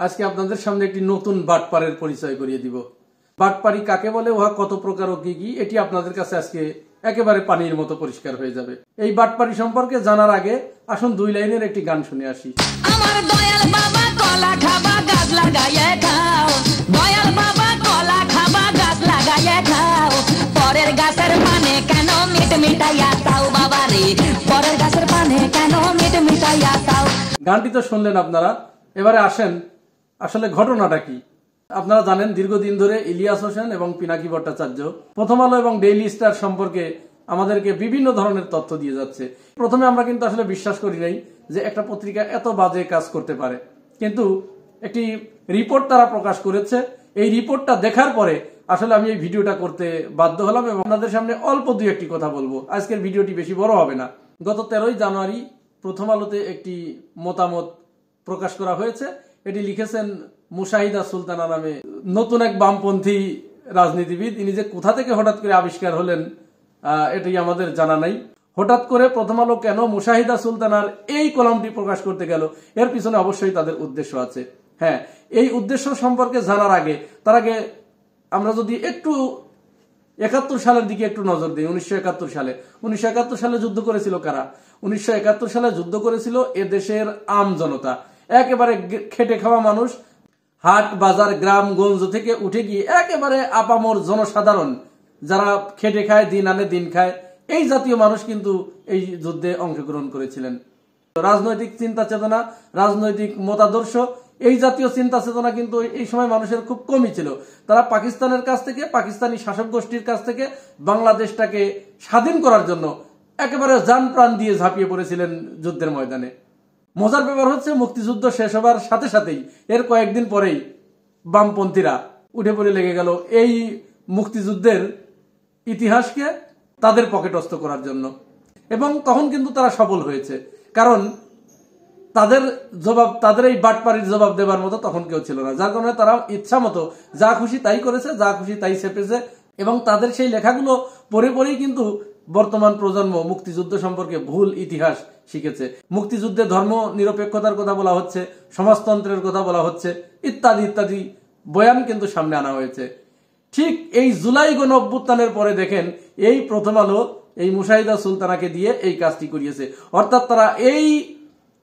আজকে আপনাদের সামনে একটি নতুন বাটপারের পরিচয় করিয়ে দিব। বাটপারি কাকে বলে, উহা কত প্রকার ও কি কি, এটি আপনাদের কাছে আজকে একেবারে পানির মতো পরিষ্কার হয়ে যাবে। এই বাটপারি সম্পর্কে জানার আগে আসুন 2 লাইনের একটি গান শুনে আসি। আমার দয়াল বাবা কলা খাবা গাছ লাগাইয়া খাও, দয়াল বাবা কলা খাবা গাছ লাগাইয়া খাও, পরের গাছের পানে কেন মিট মিটাইয়া খাও বাবা রে, পরের গাছের পানে কেন মিট মিটাইয়া খাও। গানটি তো শুনলেন আপনারা, এবারে আসেন আসলে ঘটনাটা কি। আপনারা জানেন দীর্ঘদিন ধরে ইলিয়াস হোসেন এবং পিনাকি ভট্টাচার্য প্রথম আলো এবং ডেইলি স্টার সম্পর্কে আমাদেরকে বিভিন্ন ধরনের তথ্য দিয়ে যাচ্ছে। প্রথমে আমরা কিন্তু আসলে বিশ্বাস করি নাই যে একটা পত্রিকা এত বাজে কাজ করতে পারে, কিন্তু একটি রিপোর্ট তারা প্রকাশ করেছে। এই রিপোর্টটা দেখার পরে আসলে আমি এই ভিডিওটা করতে বাধ্য হলাম এবং আপনাদের সামনে অল্প 2-1টি কথা বলবো। আজকের ভিডিওটি বেশি বড় হবে না। গত 13ই জানুয়ারি প্রথম আলোতে একটি মতামত প্রকাশ করা হয়েছে। এটি লিখেছেন মুশাহিদা সুলতানা নামে নতুন এক বামপন্থী রাজনীতিবিদ। ইনি যে কোথা থেকে হঠাৎ করে আবিষ্কার হলেন এটি আমাদের জানা নাই। হঠাৎ করে প্রথম আলো কেন মুশাহিদা সুলতানার এই কলামটি প্রকাশ করতে গেল, এর পিছনে অবশ্যই তাদের উদ্দেশ্য আছে। হ্যাঁ, এই উদ্দেশ্য সম্পর্কে জানার আগে তার আগে আমরা যদি একটু 71 সালের দিকে একটু নজর দিই। 1971 সালে যুদ্ধ করেছিল কারা? 1971 সালে যুদ্ধ করেছিল এদেশের আম জনতা, একেবারে খেটে খাওয়া মানুষ। হাট বাজার গ্রাম গঞ্জ থেকে উঠে গিয়ে একেবারে আপামর জনসাধারণ যারা খেটে খায়, দিন আনে দিন খায়, এই জাতীয় মানুষ কিন্তু এই যুদ্ধে অংশগ্রহণ করেছিলেন। রাজনৈতিক চিন্তা চেতনা, রাজনৈতিক মতাদর্শ, এই জাতীয় চিন্তা চেতনা কিন্তু এই সময় মানুষের খুব কমই ছিল। তারা পাকিস্তানের কাছ থেকে, পাকিস্তানি শাসক গোষ্ঠীর কাছ থেকে বাংলাদেশটাকে স্বাধীন করার জন্য একেবারে জান প্রাণ দিয়ে ঝাঁপিয়ে পড়েছিলেন যুদ্ধের ময়দানে। মজার ব্যাপার হচ্ছে, মুক্তিযুদ্ধ শেষ হবার সাথে সাথেই এর কয়েকদিন পরেই বামপন্থীরা উঠে পড়ে লেগে গেল এই মুক্তিযুদ্ধের ইতিহাসকে তাদের পকেটস্থ করার জন্য। এবং তখন কিন্তু তারা সফল হয়েছে, কারণ তাদের এই বাটপাড়ির জবাব দেবার মতো তখন কেউ ছিল না। যার কারণে তারা ইচ্ছা মতো যা খুশি তাই করেছে, যা খুশি তাই ছেপেছে। এবং তাদের সেই লেখাগুলো পড়ে পড়েই কিন্তু বর্তমান প্রজন্ম মুক্তিযুদ্ধ সম্পর্কে ভুল ইতিহাস শিখেছে। মুক্তিযুদ্ধে ধর্ম নিরপেক্ষতার কথা বলা হচ্ছে, সমাজতন্ত্রের কথা বলা হচ্ছে, ইত্যাদি ইত্যাদি বয়ান কিন্তু সামনে আনা হয়েছে। ঠিক এই জুলাই গণ অভ্যুত্থানের পরে দেখেন এই প্রথম আলো এই মুশাহিদা সুলতানাকে দিয়ে এই কাজটি করিয়েছে। অর্থাৎ তারা এই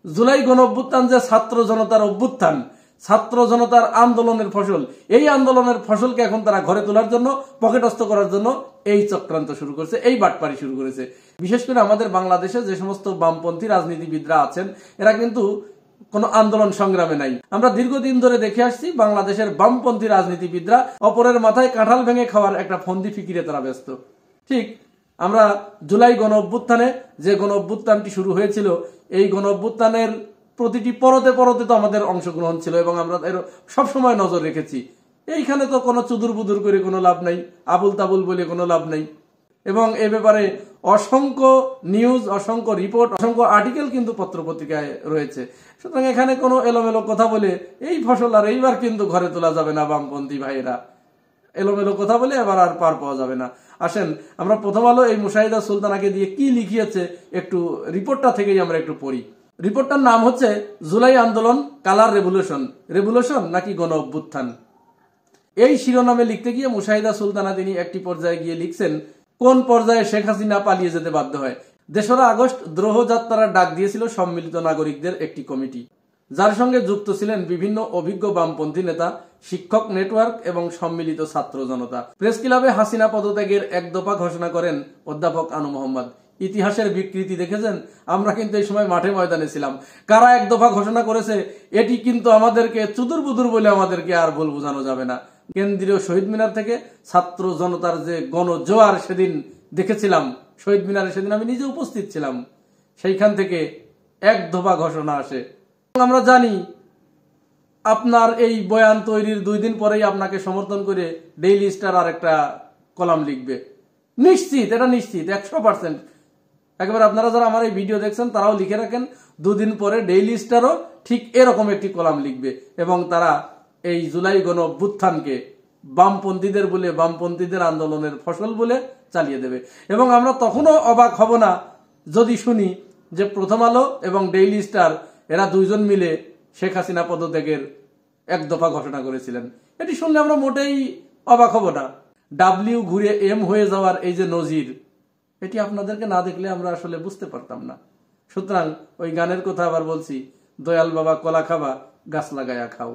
জুলাই গণ অভ্যুত্থান যে ছাত্র জনতার অভ্যুত্থান, ছাত্র জনতার আন্দোলনের ফসল, এই আন্দোলনের ফসলকে এখন তারা ঘরে তোলার জন্য, পকেটস্থ করার জন্য এই চক্রান্ত শুরু করেছে, এই বাটপারি শুরু করেছে। বিশেষ করে আমাদের বাংলাদেশে যে সমস্ত বামপন্থী রাজনীতিবিদরা আছেন, এরা কিন্তু কোন আন্দোলন সংগ্রামে নাই। আমরা দীর্ঘদিন ধরে দেখে আসছি বাংলাদেশের বামপন্থী রাজনীতিবিদরা অপরের মাথায় কাঁঠাল ভেঙে খাওয়ার একটা ফন্দি ফিকিরে তারা ব্যস্ত। ঠিক আমরা জুলাই গণ অভ্যুত্থানে যে গণ অভ্যুত্থানটি শুরু হয়েছিল, এই গণ অভ্যুত্থানের প্রতিটি পরতে পরতে তো আমাদের অংশগ্রহণ ছিল এবং আমরা এর সবসময় নজর রেখেছি। এইখানে তো কোনো চুদুর বুদুর করে কোনো লাভ নাই, আবুল তাবুল বলে কোনো লাভ নাই। এবং এ ব্যাপারে অসংখ্য নিউজ, অসংখ্য রিপোর্ট, অসংখ্য আর্টিকেল কিন্তু পত্রপত্রিকায় রয়েছে। সুতরাং এখানে কোনো এলোমেলো কথা বলে এই ফসল আর এইবার কিন্তু ঘরে তোলা যাবে না। বামপন্থী ভাইয়েরা এলোমেলো কথা বলে এবার আর পার পাওয়া যাবে না। আসেন আমরা প্রথম আলো এই মুশাহিদা সুলতানাকে দিয়ে কি লিখিয়েছে একটু রিপোর্টটা থেকেই আমরা একটু পড়ি। রিপোর্টটার নাম হচ্ছে জুলাই আন্দোলন কালার রেভলিউশন, রেভলিউশন নাকি গণ অভ্যুত্থান। এই শিরোনামে লিখতে গিয়ে মুশাহিদা সুলতানা তিনি একটি পর্যায়ে গিয়ে লিখছেন, কোন পর্যায়ে শেখ হাসিনা পালিয়ে যেতে বাধ্য হয়। 2রা আগস্ট দ্রোহ যাত্রার ডাক দিয়েছিল সম্মিলিত নাগরিকদের একটি কমিটি, যার সঙ্গে যুক্ত ছিলেন বিভিন্ন অভিজ্ঞ বামপন্থী নেতা, শিক্ষক নেটওয়ার্ক এবং সম্মিলিত ছাত্র জনতা। প্রেস ক্লাবে হাসিনা পদত্যাগের 1 দফা ঘোষণা করেন অধ্যাপক আনু মোহাম্মদ। ইতিহাসের বিকৃতি দেখেছেন, আমরা কিন্তু এই সময় মাঠে ময়দানে ছিলাম। কারা 1 দফা ঘোষণা করেছে এটি কিন্তু আমাদেরকে চুদুর বুদুর বলে আমাদেরকে আর ভুল বোঝানো যাবে না। কেন্দ্রীয় শহীদ মিনার থেকে ছাত্র জনতার যে গণজোয়ার সেদিন দেখেছিলাম, শহীদ মিনারে সেদিন আমি নিজে উপস্থিত ছিলাম, সেইখান থেকে 1 দফা ঘোষণা আসে। আমরা জানি আপনার এই বয়ান তৈরির 2 দিন পরেই আপনাকে সমর্থন করে ডেইলি স্টার আর একটা কলাম লিখবে, নিশ্চিত, এটা নিশ্চিত 100%। একেবারে আপনারা যারা আমার এই ভিডিও দেখছেন তারাও লিখে রাখেন, 2 দিন পরে ডেইলি স্টারও ঠিক এরকম একটি কলাম লিখবে এবং তারা এই জুলাই গণ অভ্যুত্থানকে বামপন্থীদের বলে, বামপন্থীদের আন্দোলনের ফসল বলে চালিয়ে দেবে। এবং আমরা তখনও অবাক হব না যদি শুনি যে প্রথম আলো এবং ডেইলি স্টার এরা 2জন মিলে শেখ হাসিনা পদত্যাগের এক দফা ঘোষণা করেছিলেন। এটি শুনলে আমরা মোটেই অবাক হব না। ডাব্লিউ ঘুরে এম হয়ে যাওয়ার এই যে নজির, এটি আপনাদেরকে না দেখলে আমরা আসলে বুঝতে পারতাম না। সুতরাং ওই গানের কথা আবার বলছি, দয়াল বাবা কলা খাবা গাছ লাগায়া খাও।